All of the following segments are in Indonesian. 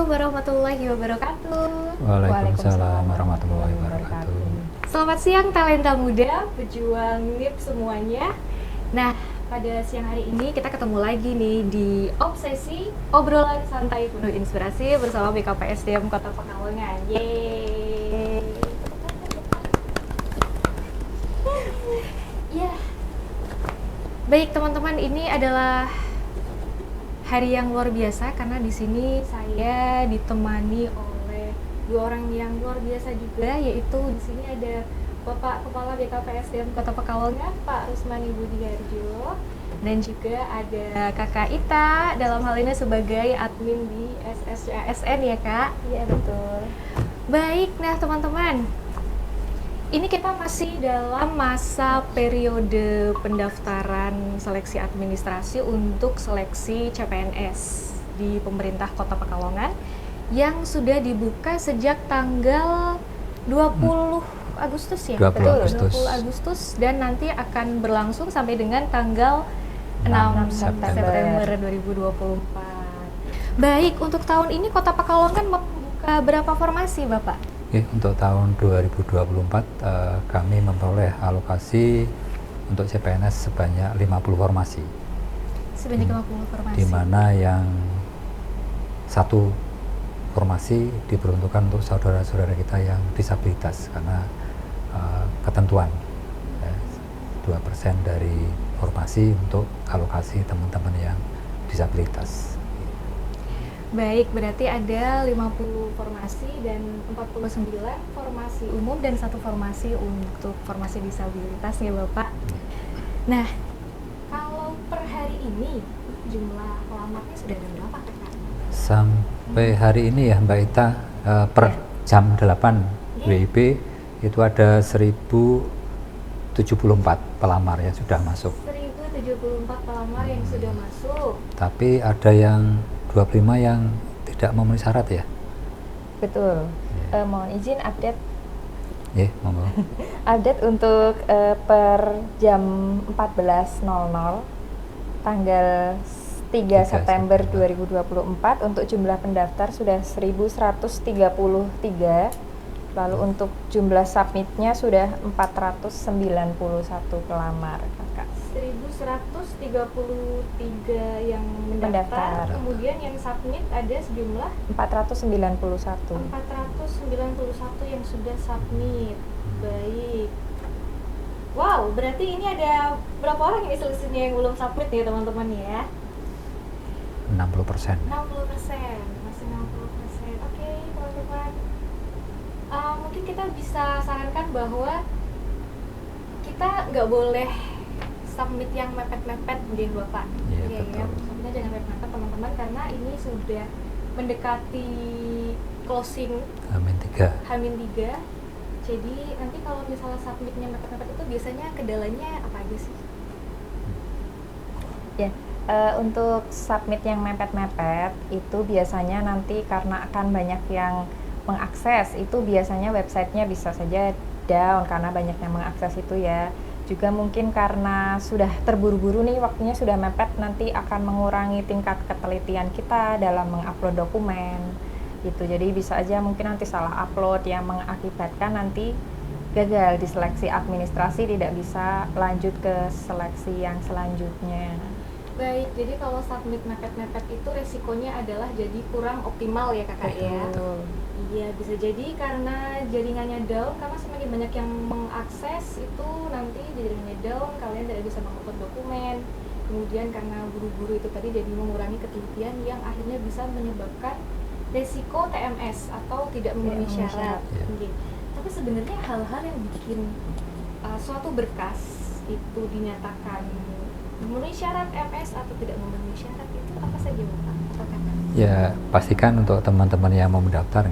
Assalamualaikum warahmatullahi wabarakatuh. Waalaikumsalam warahmatullahi wabarakatuh. Selamat siang talenta muda, pejuang NIP semuanya. Nah, pada siang hari ini kita ketemu lagi nih di Obsesi, obrolan santai penuh inspirasi bersama BKPSDM Kota Pekalongan. Yeay. Ya. Baik teman-teman, ini adalah hari yang luar biasa karena di sini saya ditemani oleh dua orang yang luar biasa juga, yaitu di sini ada Bapak Kepala BKPSDM Kota Pekalongan, Pak Rusmani Budiharjo, dan juga ada Kakak Ita dalam hal ini sebagai admin di SSCASN ya Kak? Iya betul. Baik, nah teman-teman, ini kita masih dalam masa periode pendaftaran seleksi administrasi untuk seleksi CPNS di pemerintah Kota Pekalongan yang sudah dibuka sejak tanggal 20 Agustus ya? 20 Betul, Agustus. 20 Agustus dan nanti akan berlangsung sampai dengan tanggal 6 September 2024. Baik, untuk tahun ini Kota Pekalongan membuka berapa formasi Bapak? Oke, untuk tahun 2024 kami memperoleh alokasi untuk CPNS sebanyak 50 formasi. Sebanyak 50 formasi. Di mana yang satu formasi diperuntukkan untuk saudara-saudara kita yang disabilitas karena ketentuan 2% dari formasi untuk alokasi teman-teman yang disabilitas. Baik, berarti ada 50 formasi dan 49 formasi umum dan satu formasi untuk formasi disabilitas ya Bapak. Nah, kalau per hari ini jumlah pelamarnya sudah ada berapa Kak? Sampai hari ini ya Mbak Ita, per jam 8 WIB itu ada 1074 pelamar yang sudah masuk. 1074 pelamar yang sudah masuk. Tapi ada yang 25 yang tidak memenuhi syarat ya? Betul. Mohon izin update. Ya, monggo. Update untuk per jam 14.00 tanggal 3 September 2024 untuk jumlah pendaftar sudah 1133. Lalu untuk jumlah submitnya sudah 491 pelamar, Kakak. 1133 yang mendaftar, kemudian yang submit ada sejumlah 491 yang sudah submit. Baik. Wow, berarti ini ada berapa orang ini selisihnya yang belum submit ya teman-teman ya? 60%. 60%, masih 60%. Oke, teman-teman. Mungkin kita bisa sarankan bahwa kita nggak boleh submit yang mepet-mepet deh Bapak. Iya, Ya, betul. submitnya jangan mepet-mepet teman-teman karena ini sudah mendekati closing H-3. H-3. Jadi nanti kalau misalnya submitnya mepet-mepet itu biasanya kendalanya apa aja sih? Ya, untuk submit yang mepet-mepet itu biasanya nanti karena akan banyak yang mengakses, itu biasanya websitenya bisa saja down karena banyak yang mengakses itu ya. Juga mungkin karena sudah terburu-buru nih, waktunya sudah mepet, nanti akan mengurangi tingkat ketelitian kita dalam mengupload dokumen gitu. Jadi bisa aja mungkin nanti salah upload yang mengakibatkan nanti gagal di seleksi administrasi, tidak bisa lanjut ke seleksi yang selanjutnya. Baik, jadi kalau submit mepet-mepet itu resikonya adalah jadi kurang optimal ya kakak ya? Iya, bisa jadi karena jaringannya down, karena semakin banyak yang mengakses itu nanti jaringannya down, kalian tidak bisa mengupload dokumen. Kemudian karena buru-buru itu tadi jadi mengurangi ketelitian yang akhirnya bisa menyebabkan resiko TMS atau tidak memenuhi syarat. Yeah. Tapi sebenarnya hal-hal yang bikin suatu berkas itu dinyatakan memenuhi syarat MS atau tidak memenuhi syarat itu apa saja Bapak atau Kakak? Ya, pastikan untuk teman-teman yang mau mendaftar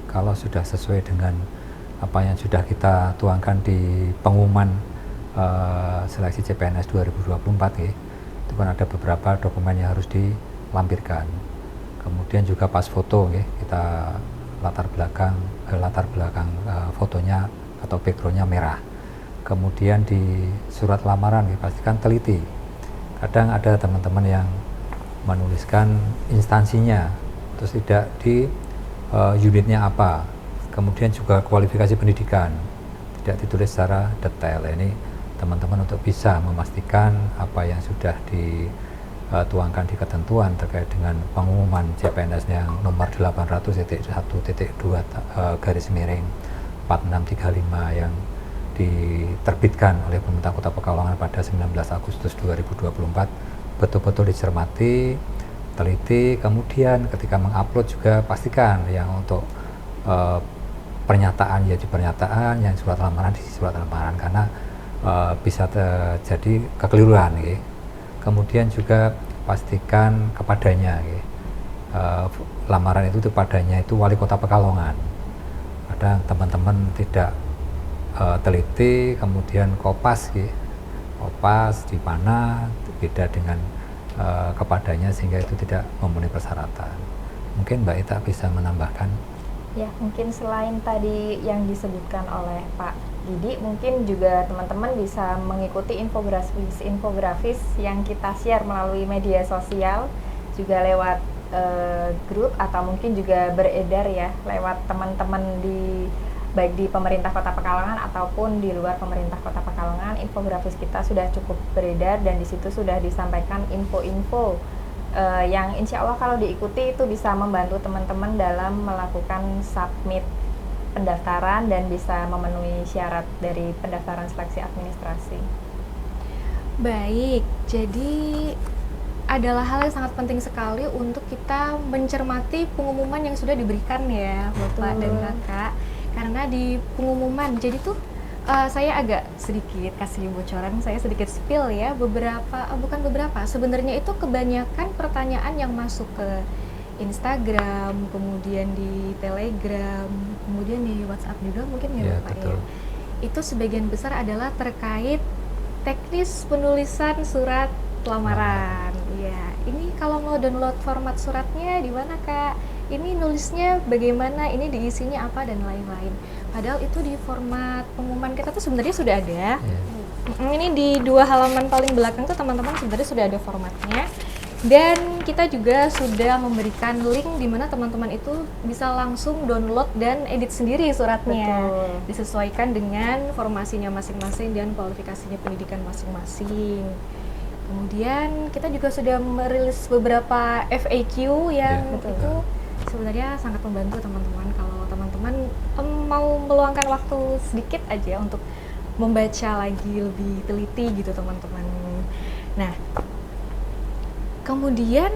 kalau sudah sesuai dengan apa yang sudah kita tuangkan di pengumuman seleksi CPNS 2024 itu kan ada beberapa dokumen yang harus dilampirkan. Kemudian juga pas foto kita latar belakang fotonya atau backgroundnya merah. Kemudian di surat lamaran pastikan teliti. Kadang ada teman-teman yang menuliskan instansinya terus tidak di unitnya apa, kemudian juga kualifikasi pendidikan tidak ditulis secara detail. Ini teman-teman untuk bisa memastikan apa yang sudah dituangkan di ketentuan terkait dengan pengumuman CPNS yang nomor 800.1.2 / yang diterbitkan oleh pemerintah Kota Pekalongan pada 19 Agustus 2024 betul-betul dicermati, teliti, kemudian ketika mengupload juga pastikan yang untuk pernyataan ya di pernyataan, yang surat lamaran di surat lamaran, karena bisa terjadi kekeliruan ya. Kemudian juga pastikan kepadanya ya. Lamaran itu padanya itu Wali Kota Pekalongan. Kadang teman-teman tidak teliti, kemudian kopas ya. Kopas di mana beda dengan kepadanya sehingga itu tidak memenuhi persyaratan. Mungkin Mbak Ita bisa menambahkan. Ya, mungkin selain tadi yang disebutkan oleh Pak Didi, mungkin juga teman-teman bisa mengikuti infografis yang kita share melalui media sosial, juga lewat grup atau mungkin juga beredar ya lewat teman-teman baik di pemerintah Kota Pekalongan ataupun di luar pemerintah Kota Pekalongan. Infografis kita sudah cukup beredar dan di situ sudah disampaikan info-info yang insya Allah kalau diikuti itu bisa membantu teman-teman dalam melakukan submit pendaftaran dan bisa memenuhi syarat dari pendaftaran seleksi administrasi. Baik, jadi adalah hal yang sangat penting sekali untuk kita mencermati pengumuman yang sudah diberikan ya Bapak dan Kakak. Karena di pengumuman, jadi tuh saya agak sedikit kasih bocoran, saya sedikit spill ya, sebenarnya itu kebanyakan pertanyaan yang masuk ke Instagram, kemudian di Telegram, kemudian di WhatsApp juga mungkin ya Bapak ya. Itu sebagian besar adalah terkait teknis penulisan surat lamaran. Ya, ini kalau mau download format suratnya di mana Kak? Ini nulisnya bagaimana, ini diisinya apa dan lain-lain. Padahal itu di format pengumuman kita tuh sebenarnya sudah ada. Ini di 2 halaman paling belakang tuh teman-teman sebenarnya sudah ada formatnya. Dan kita juga sudah memberikan link di mana teman-teman itu bisa langsung download dan edit sendiri suratnya. Betul. Disesuaikan dengan formasinya masing-masing dan kualifikasinya pendidikan masing-masing. Kemudian kita juga sudah merilis beberapa FAQ yang itu sebenarnya sangat membantu teman-teman kalau teman-teman mau meluangkan waktu sedikit aja untuk membaca lagi lebih teliti gitu teman-teman. Nah, kemudian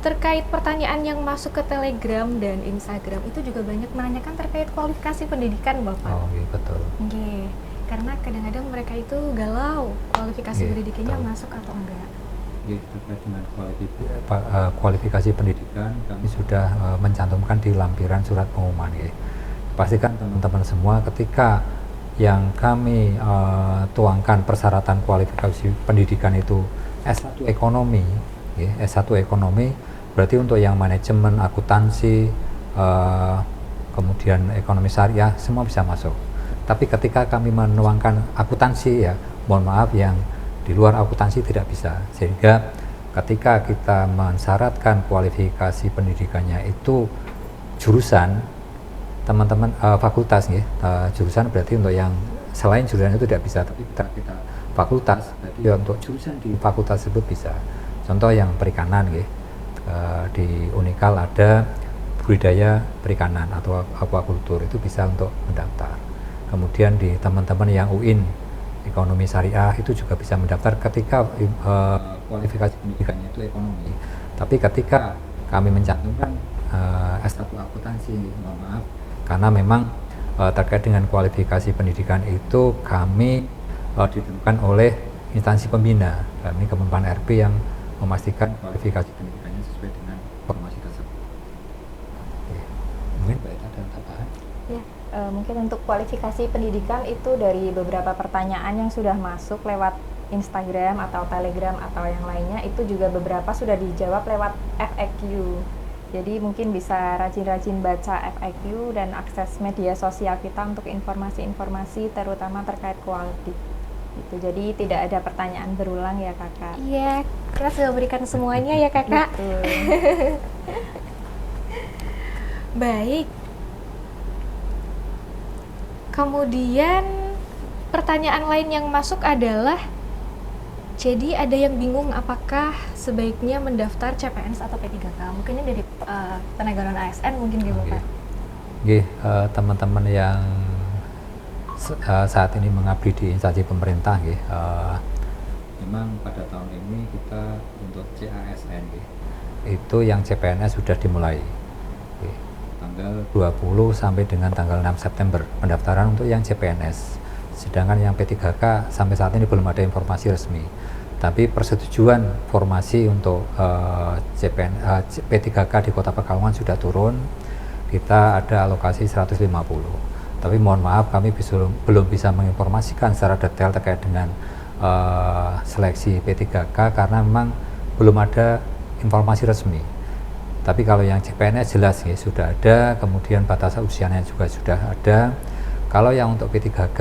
terkait pertanyaan yang masuk ke Telegram dan Instagram itu juga banyak menanyakan terkait kualifikasi pendidikan Bapak. Oh iya betul. Oke, karena kadang-kadang mereka itu galau kualifikasi pendidikannya masuk atau enggak. Terkait dengan kualifikasi pendidikan kami sudah mencantumkan di lampiran surat pengumuman ya. Pastikan teman-teman semua ketika yang kami tuangkan persyaratan kualifikasi pendidikan itu S1 ekonomi ya, S1 ekonomi berarti untuk yang manajemen, akuntansi, kemudian ekonomi syariah semua bisa masuk. Tapi ketika kami menuangkan akuntansi ya, mohon maaf yang di luar akuntansi tidak bisa, sehingga ketika kita mensyaratkan kualifikasi pendidikannya itu jurusan teman-teman fakultas ya, jurusan berarti untuk yang selain jurusan itu tidak bisa, tapi kita fakultas berarti ya untuk jurusan di fakultas tersebut bisa. Contoh yang perikanan ya, di Unikal ada budidaya perikanan atau aquaculture, itu bisa untuk mendaftar. Kemudian di teman-teman yang UIN ekonomi syariah itu juga bisa mendaftar ketika kualifikasi pendidikannya itu ekonomi. Tapi ketika kami mencantumkan S1 akuntansi, mohon maaf, karena memang terkait dengan kualifikasi pendidikan itu kami ditentukan oleh instansi pembina, kami Kemenpan RP yang memastikan kualifikasi pendidikannya sesuai dengan formasi tersebut. Mungkin Mbak Ita ada tambahan? Ya, mungkin untuk kualifikasi pendidikan itu dari beberapa pertanyaan yang sudah masuk lewat Instagram atau Telegram atau yang lainnya, itu juga beberapa sudah dijawab lewat FAQ. Jadi mungkin bisa rajin-rajin baca FAQ dan akses media sosial kita untuk informasi-informasi terutama terkait kualiti. Gitu. Jadi tidak ada pertanyaan berulang ya Kakak. Iya, kita sudah berikan semuanya ya Kakak. Baik. Kemudian pertanyaan lain yang masuk adalah, jadi ada yang bingung apakah sebaiknya mendaftar CPNS atau P3K? Mungkin ini dari tenaga non ASN mungkin gitu Oke. Pak. Nggih, teman-teman yang saat ini mengabdi di instansi pemerintah nggih, memang pada tahun ini kita untuk CASN nggih, itu yang CPNS sudah dimulai. Nggih, tanggal 20 sampai dengan tanggal 6 September pendaftaran untuk yang CPNS. Sedangkan yang P3K sampai saat ini belum ada informasi resmi. Tapi persetujuan formasi untuk P3K di Kota Pekalongan sudah turun. Kita ada alokasi 150. Tapi mohon maaf kami belum bisa menginformasikan secara detail terkait dengan seleksi P3K karena memang belum ada informasi resmi. Tapi kalau yang CPNS jelas ya sudah ada, kemudian batas usianya juga sudah ada. Kalau yang untuk P3K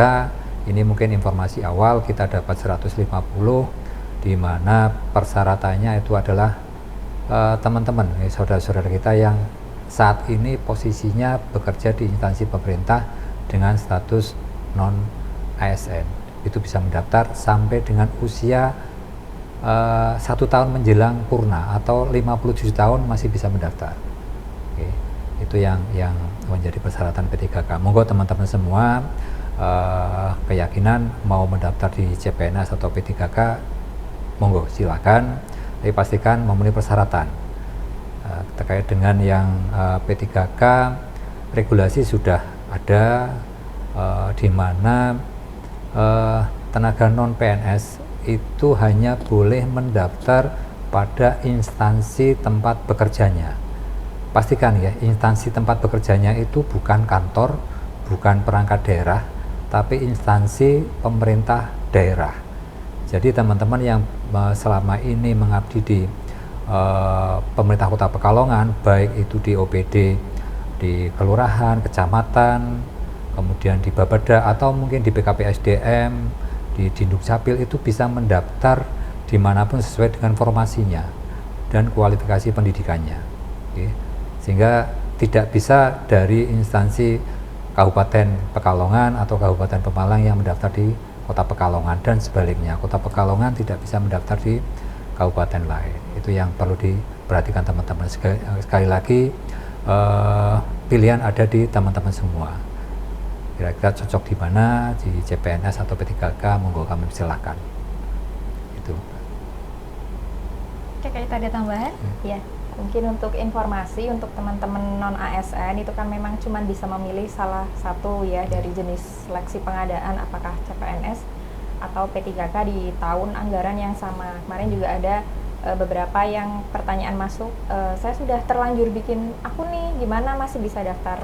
ini mungkin informasi awal kita dapat 150, di mana persyaratannya itu adalah teman-teman, saudara-saudara kita yang saat ini posisinya bekerja di instansi pemerintah dengan status non ASN itu bisa mendaftar sampai dengan usia 1 tahun menjelang purna atau 57 tahun masih bisa mendaftar. Oke, itu yang menjadi persyaratan P3K. Monggo teman-teman semua keyakinan mau mendaftar di CPNS atau P3K, monggo silakan, tapi pastikan memenuhi persyaratan. Terkait dengan yang P3K, regulasi sudah ada di mana tenaga non PNS itu hanya boleh mendaftar pada instansi tempat bekerjanya. Pastikan ya, instansi tempat bekerjanya itu bukan kantor, bukan perangkat daerah, tapi instansi pemerintah daerah. Jadi teman-teman yang selama ini mengabdi di pemerintah Kota Pekalongan, baik itu di OPD di kelurahan, kecamatan, kemudian di Babada atau mungkin di BKPSDM, di Dinduk Capil, itu bisa mendaftar dimanapun sesuai dengan formasinya dan kualifikasi pendidikannya. Oke. Sehingga tidak bisa dari instansi Kabupaten Pekalongan atau Kabupaten Pemalang yang mendaftar di Kota Pekalongan dan sebaliknya, Kota Pekalongan tidak bisa mendaftar di kabupaten lain. Itu yang perlu diperhatikan teman-teman. Sekali lagi pilihan ada di teman-teman semua. Kira-kira cocok di mana, di CPNS atau P3K, monggo kami silakan. Itu. Oke, kayak tadi tambahan? Ya, mungkin untuk informasi untuk teman-teman non ASN itu kan memang cuma bisa memilih salah satu ya dari jenis seleksi pengadaan, apakah CPNS atau P3K di tahun anggaran yang sama. Kemarin juga ada beberapa yang pertanyaan masuk, saya sudah terlanjur bikin akun nih, gimana masih bisa daftar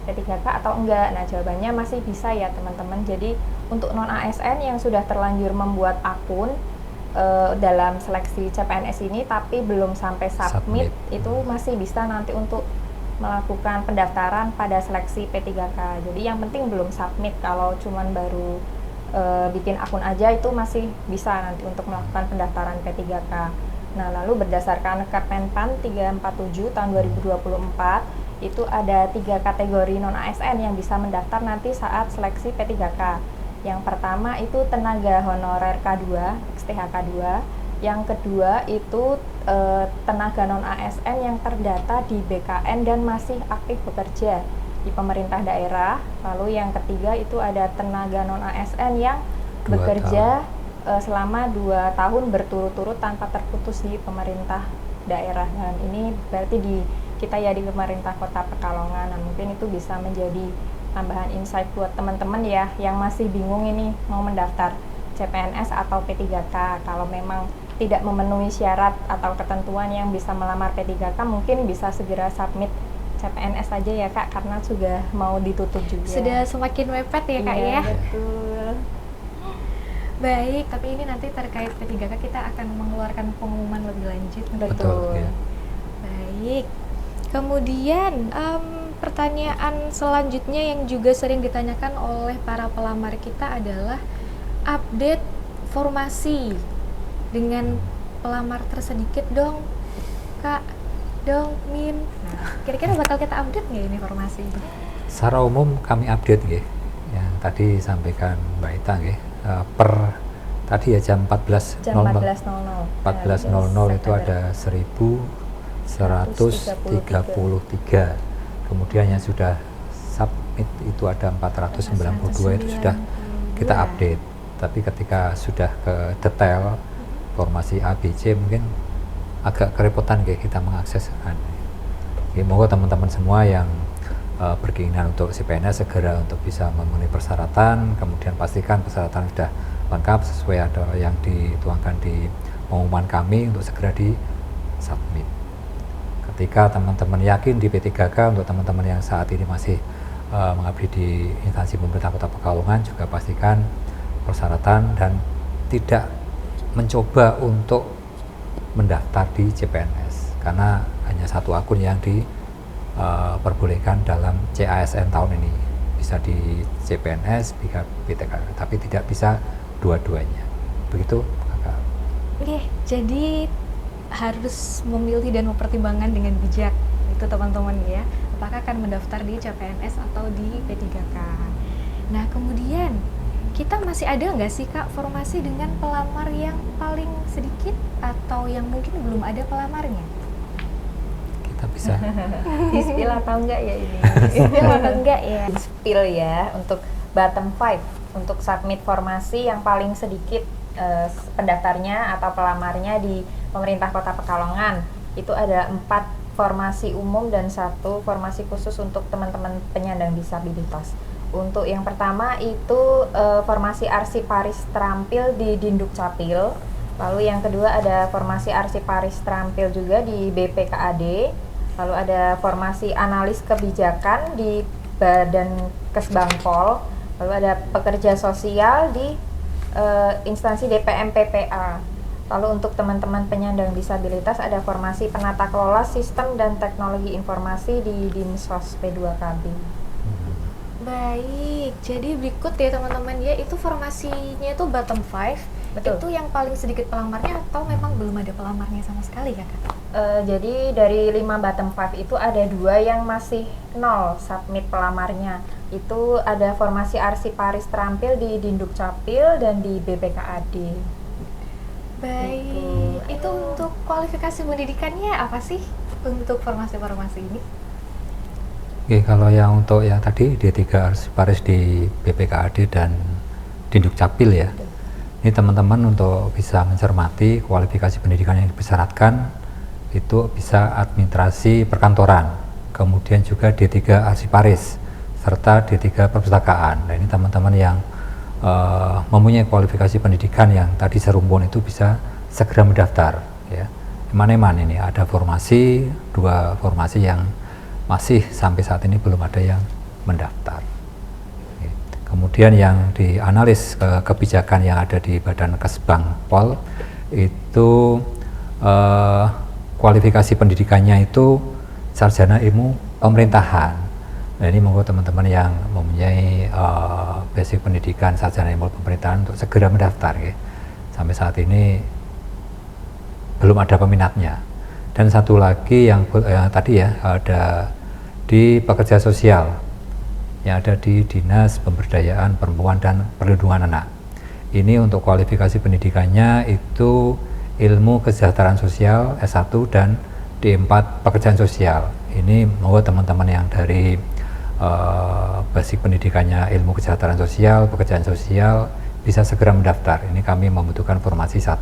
P3K atau enggak? Nah, jawabannya masih bisa ya teman-teman. Jadi untuk non ASN yang sudah terlanjur membuat akun dalam seleksi CPNS ini tapi belum sampai submit, itu masih bisa nanti untuk melakukan pendaftaran pada seleksi P3K. Jadi yang penting belum submit. Kalau cuman baru bikin akun aja itu masih bisa nanti untuk melakukan pendaftaran P3K. Nah, lalu berdasarkan Kemenpan 347 tahun 2024 itu ada 3 kategori non ASN yang bisa mendaftar nanti saat seleksi P3K. Yang pertama itu tenaga honorer K2, XTH K2. Yang kedua itu tenaga non ASN yang terdata di BKN dan masih aktif bekerja di pemerintah daerah. Lalu yang ketiga itu ada tenaga non ASN yang bekerja selama 2 tahun berturut-turut tanpa terputus di pemerintah daerah. Dan ini berarti kita ya di pemerintah Kota Pekalongan. Nah, mungkin itu bisa menjadi tambahan insight buat teman-teman ya yang masih bingung ini mau mendaftar CPNS atau P3K. Kalau memang tidak memenuhi syarat atau ketentuan yang bisa melamar P3K, mungkin bisa segera submit CPNS saja ya Kak, karena sudah mau ditutup juga. Sudah semakin mepet ya Kak Iya, ya. betul. Baik, tapi ini nanti terkait P3K kita akan mengeluarkan pengumuman lebih lanjut. Betul. Ya. Baik. Kemudian pertanyaan selanjutnya yang juga sering ditanyakan oleh para pelamar kita adalah update formasi dengan pelamar tersedikit dong Kak, dong Min. Nah, kira-kira bakal kita update nggak ini informasi ini? Secara umum kami update nggih. Yang tadi sampaikan Mbak Ita nggih, per tadi ya jam 14.00. Jam 14.00. 14.00 itu ada 1.133. Kemudian yang sudah submit itu ada 492, itu sudah kita update. Tapi ketika sudah ke detail formasi A, B, C mungkin agak kerepotan kayak kita mengakses. Jadi moga teman-teman semua yang berkeinginan untuk CPNS segera untuk bisa memenuhi persyaratan, kemudian pastikan persyaratan sudah lengkap sesuai ada yang dituangkan di pengumuman kami untuk segera di submit. Ketika teman-teman yakin di P3K, untuk teman-teman yang saat ini masih mengabdi di instansi pemerintah Kota Pekalongan, juga pastikan persyaratan dan tidak mencoba untuk mendaftar di CPNS karena hanya satu akun yang diperbolehkan dalam CASN tahun ini, bisa di CPNS, bisa P3K, tapi tidak bisa dua-duanya. Begitu, Kakak. Oke, jadi harus memilih dan mempertimbangkan dengan bijak itu teman-teman ya, apakah akan mendaftar di CPNS atau di P3K. Nah kemudian kita masih ada nggak sih Kak formasi dengan pelamar yang paling sedikit atau yang mungkin belum ada pelamarnya? Kita bisa Di-spill atau enggak ya ini? Spill atau enggak ya? Di-spill ya untuk bottom 5 untuk submit formasi yang paling sedikit pendaftarnya atau pelamarnya di pemerintah Kota Pekalongan. Itu ada 4 formasi umum dan 1 formasi khusus untuk teman-teman penyandang disabilitas. Untuk yang pertama itu formasi arsiparis terampil di Dinduk Capil. Lalu yang kedua ada formasi arsiparis terampil juga di BPKAD. Lalu ada formasi analis kebijakan di Badan Kesbangpol. Lalu ada pekerja sosial di instansi DPM PPA. Lalu untuk teman-teman penyandang disabilitas ada formasi penata kelola sistem dan teknologi informasi di Dinsos P2KB. Baik, jadi berikut ya teman-teman ya, itu formasinya itu bottom 5. Betul. Itu yang paling sedikit pelamarnya atau memang belum ada pelamarnya sama sekali ya Kak? Jadi dari 5 bottom 5 itu ada 2 yang masih 0 submit pelamarnya. Itu ada formasi arsiparis terampil di Dinduk Capil dan di BPKAD. Baik, itu untuk kualifikasi pendidikannya apa sih untuk formasi-formasi ini? Oke, kalau yang untuk yang tadi D3 arsiparis di BPKAD dan Dinduk Capil ya, ini teman-teman untuk bisa mencermati kualifikasi pendidikan yang disyaratkan itu bisa administrasi perkantoran, kemudian juga D3 arsiparis serta D3 perpustakaan. Nah ini teman-teman yang mempunyai kualifikasi pendidikan yang tadi serumpun itu bisa segera mendaftar ya. Mana-mana ini ada formasi, 2 formasi yang masih sampai saat ini belum ada yang mendaftar. Oke. Kemudian yang dianalis kebijakan yang ada di Badan Kesbangpol itu kualifikasi pendidikannya itu sarjana ilmu pemerintahan. Nah ini monggo teman-teman yang mempunyai basic pendidikan sarjana ilmu pemerintahan untuk segera mendaftar ya. Sampai saat ini belum ada peminatnya. Dan satu lagi yang tadi ya ada di pekerja sosial yang ada di Dinas Pemberdayaan Perempuan dan Perlindungan Anak. Ini untuk kualifikasi pendidikannya itu ilmu kesejahteraan sosial S1 dan D4 pekerjaan sosial. Ini mau teman-teman yang dari basic pendidikannya ilmu kesejahteraan sosial, pekerjaan sosial bisa segera mendaftar. Ini kami membutuhkan formasi 1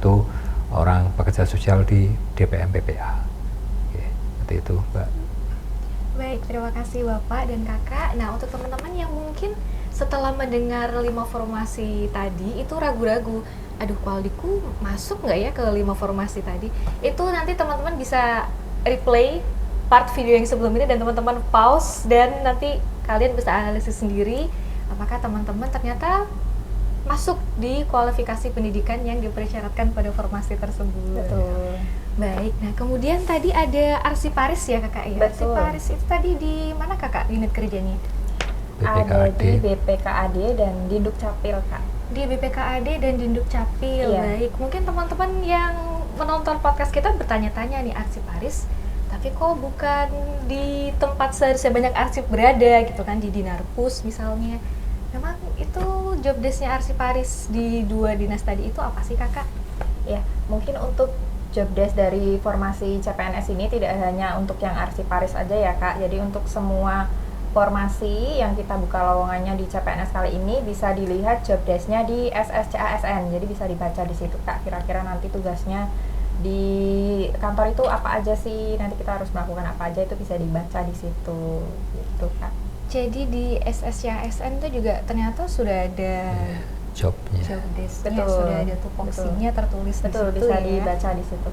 orang pekerja sosial di DPM PPA. Oke, seperti itu, Mbak. Baik, terima kasih Bapak dan Kakak. Nah, untuk teman-teman yang mungkin setelah mendengar 5 formasi tadi itu ragu-ragu, aduh kualiku masuk nggak ya ke 5 formasi tadi? Itu nanti teman-teman bisa replay part video yang sebelum ini dan teman-teman pause dan nanti kalian bisa analisis sendiri apakah teman-teman ternyata masuk di kualifikasi pendidikan yang dipersyaratkan pada formasi tersebut. Betul. Baik, nah kemudian tadi ada arsiparis ya Kakak ya? Betul. Arsiparis itu tadi di mana Kakak unit kerjanya? Ada di BPKAD dan Dinduk Capil, Kak. Di BPKAD dan Dinduk Capil. Iya. Baik, mungkin teman-teman yang menonton podcast kita bertanya-tanya nih arsiparis, tapi kok bukan di tempat seharusnya banyak arsip berada gitu kan, di Dinarpus misalnya. Memang itu job desk-nya arsiparis di 2 dinas tadi itu apa sih kakak? Ya, mungkin untuk job desk dari formasi CPNS ini tidak hanya untuk yang arsiparis aja ya Kak. Jadi untuk semua formasi yang kita buka lowongannya di CPNS kali ini bisa dilihat job desk-nya di SSCASN. Jadi bisa dibaca di situ Kak. Kira-kira nanti tugasnya di kantor itu apa aja sih? Nanti kita harus melakukan apa aja itu bisa dibaca di situ. Gitu Kak. Jadi di SSCASN itu juga ternyata sudah ada jobnya. job desk-nya, Betul. sudah ada tupoksinya tertulis Betul, di situ bisa ya. dibaca di situ.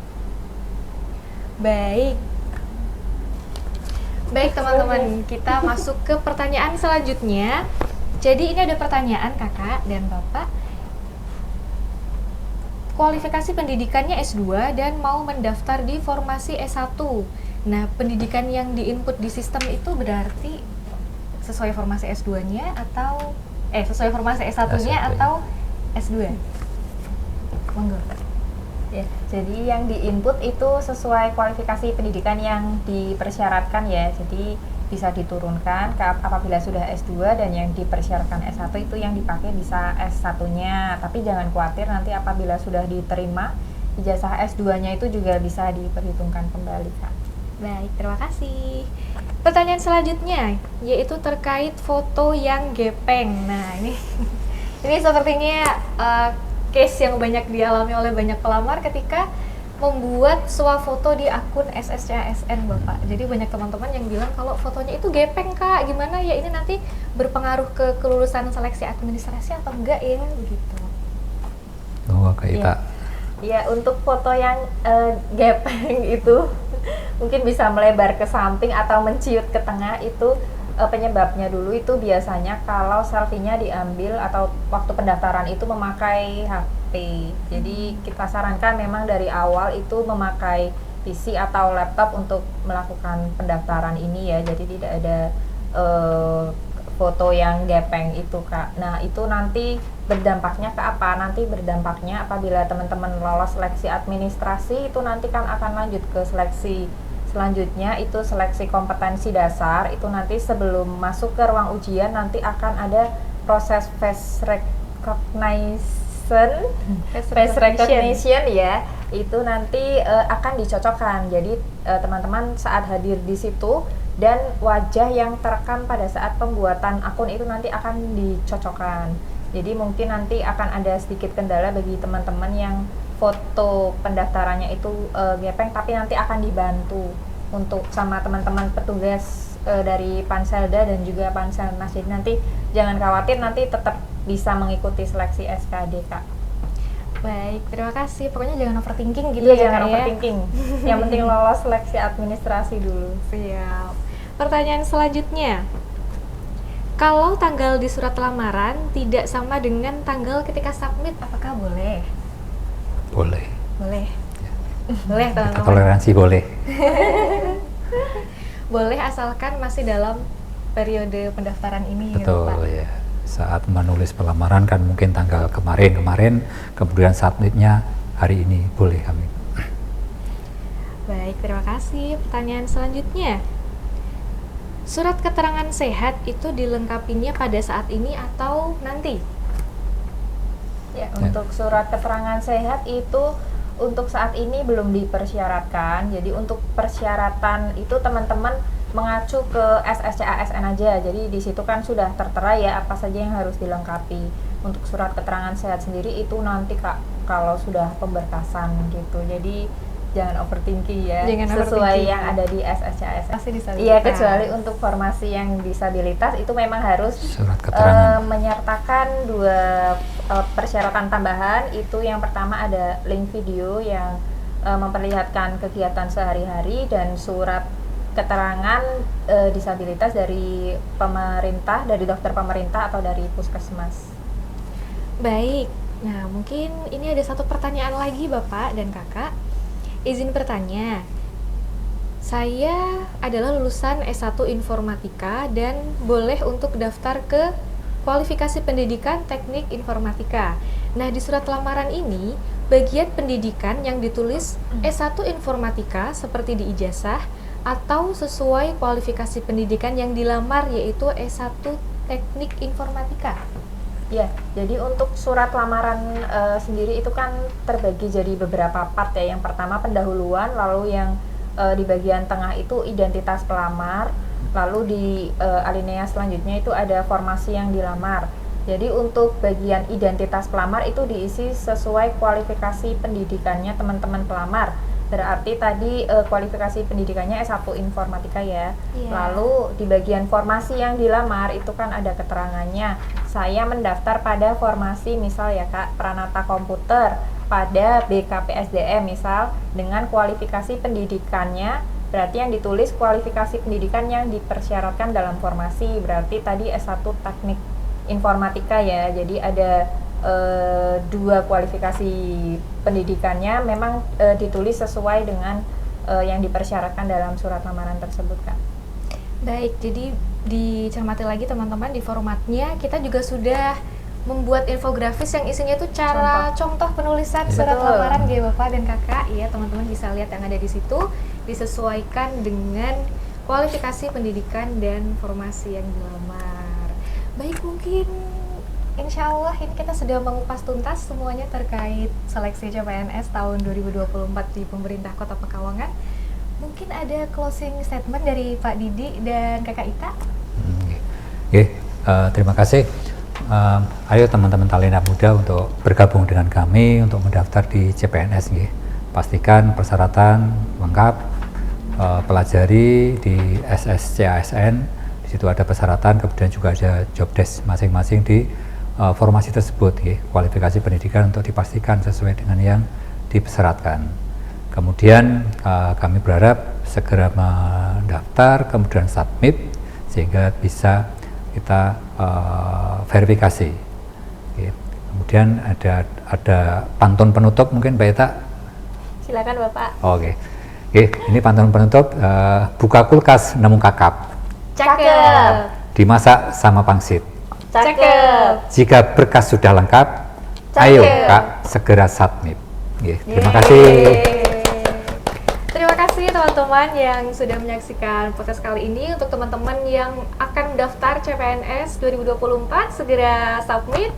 Baik. Baik teman-teman, kita masuk ke pertanyaan selanjutnya. Jadi ini ada pertanyaan kakak dan bapak. Kualifikasi pendidikannya S2 dan mau mendaftar di formasi S1. Nah, pendidikan yang diinput di sistem itu berarti sesuai formasi S2-nya atau sesuai formasi S1-nya S1. atau S2? Monggo. Ya, jadi yang diinput itu sesuai kualifikasi pendidikan yang dipersyaratkan ya. Jadi bisa diturunkan apabila sudah S2, dan yang dipersyaratkan S1 itu yang dipakai bisa S1-nya. Tapi jangan khawatir, nanti apabila sudah diterima ijazah S2-nya itu juga bisa diperhitungkan kembali Kak. Baik, terima kasih. Pertanyaan selanjutnya yaitu terkait foto yang gepeng. Nah, ini sepertinya case yang banyak dialami oleh banyak pelamar ketika membuat swafoto di akun SSCASN Bapak. Jadi banyak teman-teman yang bilang kalau fotonya itu gepeng Kak, gimana ya, ini nanti berpengaruh ke kelulusan seleksi administrasi atau enggak ya, begitu. Oh, kayak kita. Ya, untuk foto yang gepeng itu mungkin bisa melebar ke samping atau menciut ke tengah, itu penyebabnya dulu itu biasanya kalau selfie-nya diambil atau waktu pendaftaran itu memakai HP. Jadi kita sarankan memang dari awal itu memakai PC atau laptop untuk melakukan pendaftaran ini ya. Jadi tidak ada foto yang gepeng itu Kak. Nah, itu nanti berdampaknya ke apa? Nanti berdampaknya apabila teman-teman lolos seleksi administrasi itu nanti kan akan lanjut ke seleksi selanjutnya, itu seleksi kompetensi dasar. Itu nanti sebelum masuk ke ruang ujian nanti akan ada proses face recognition ya. Itu nanti akan dicocokkan. Jadi teman-teman saat hadir di situ dan wajah yang terekam pada saat pembuatan akun itu nanti akan dicocokkan. Jadi mungkin nanti akan ada sedikit kendala bagi teman-teman yang foto pendaftarannya itu gepeng, tapi nanti akan dibantu untuk sama teman-teman petugas dari Panselda dan juga Panselnas. Jadi nanti jangan khawatir, nanti tetap bisa mengikuti seleksi SKD Kak. Baik, terima kasih. Pokoknya jangan overthinking gitu Iya, ya jangan Kak, ya. overthinking. Yang penting lolos seleksi administrasi dulu. Siap. Pertanyaan selanjutnya. Kalau tanggal di surat lamaran tidak sama dengan tanggal ketika submit, apakah boleh? Boleh. Boleh. Boleh Kita teman-teman. toleransi boleh. Boleh asalkan masih dalam periode pendaftaran ini gitu, Betul Pak. ya. Saat menulis pelamaran kan mungkin tanggal kemarin, kemudian submitnya hari ini, boleh kami. Baik, terima kasih. Pertanyaan selanjutnya. Surat keterangan sehat itu dilengkapinya pada saat ini atau nanti? Ya, untuk surat keterangan sehat itu untuk saat ini belum dipersyaratkan. Jadi untuk persyaratan itu teman-teman mengacu ke SSCASN aja. Jadi di situ kan sudah tertera ya apa saja yang harus dilengkapi. Untuk surat keterangan sehat sendiri itu nanti Kak kalau sudah pemberkasan gitu. Jadi jangan overthinking ya. Jangan sesuai overthinking. yang ada di SSCASN. Pasti disabilitas. Iya, kecuali untuk formasi yang disabilitas itu memang harus Surat keterangan. menyertakan 2 persyaratan tambahan. Itu yang pertama ada link video yang memperlihatkan kegiatan sehari-hari, dan surat keterangan disabilitas dari pemerintah, dari dokter pemerintah atau dari puskesmas. Baik. Nah, mungkin ini ada satu pertanyaan lagi Bapak dan Kakak. Izin bertanya. Saya adalah lulusan S1 Informatika dan boleh untuk daftar ke kualifikasi pendidikan Teknik Informatika. Nah, di surat lamaran ini, bagian pendidikan yang ditulis S1 Informatika seperti di ijazah atau sesuai kualifikasi pendidikan yang dilamar, yaitu S1 Teknik Informatika. Ya, jadi untuk surat lamaran sendiri itu kan terbagi jadi beberapa part ya. Yang pertama pendahuluan, lalu yang di bagian tengah itu identitas pelamar, lalu di alinea selanjutnya itu ada formasi yang dilamar. Jadi untuk bagian identitas pelamar itu diisi sesuai kualifikasi pendidikannya teman-teman pelamar. Berarti tadi kualifikasi pendidikannya S1 Informatika ya. Iya. Lalu di bagian formasi yang dilamar itu kan ada keterangannya. Saya mendaftar pada formasi misal ya Kak, Pranata Komputer pada BKPSDM misal dengan kualifikasi pendidikannya. Berarti yang ditulis kualifikasi pendidikan yang dipersyaratkan dalam formasi. Berarti tadi S1 Teknik Informatika ya. Jadi ada dua kualifikasi pendidikannya memang ditulis sesuai dengan yang dipersyaratkan dalam surat lamaran tersebut Kak. Baik, jadi dicermati lagi teman-teman, di formatnya kita juga sudah membuat infografis yang isinya itu cara contoh penulisan surat Betul. lamaran ya Bapak dan Kakak. Ya, teman-teman bisa lihat yang ada di situ, disesuaikan dengan kualifikasi pendidikan dan formasi yang dilamar. Baik, mungkin insya Allah ini kita sudah mengupas tuntas semuanya terkait seleksi CPNS tahun 2024 di pemerintah Kota Pekalongan. Mungkin ada closing statement dari Pak Didi dan Kakak Ita. Terima kasih. Ayo teman-teman talenta muda untuk bergabung dengan kami untuk mendaftar di CPNS. Pastikan persyaratan lengkap, pelajari di SSCASN. Di situ ada persyaratan, kemudian juga ada job desk masing-masing di formasi tersebut. Kualifikasi pendidikan untuk dipastikan sesuai dengan yang dipersyaratkan. Kemudian kami berharap segera mendaftar, kemudian submit sehingga bisa kita verifikasi. Kemudian ada pantun penutup mungkin Mbak Ita. Silakan Bapak. Oke. Ini pantun penutup. Buka kulkas nemu kakap, Cakep. dimasak sama pangsit. Cakep. Jika berkas sudah lengkap, ayo Kak segera submit. Terima kasih. Terima kasih teman-teman yang sudah menyaksikan podcast kali ini. Untuk teman-teman yang akan mendaftar CPNS 2024, segera submit.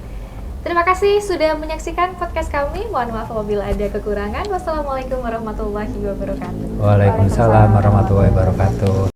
Terima kasih sudah menyaksikan podcast kami. Mohon maaf apabila ada kekurangan. Wassalamualaikum warahmatullahi wabarakatuh. Waalaikumsalam warahmatullahi wabarakatuh.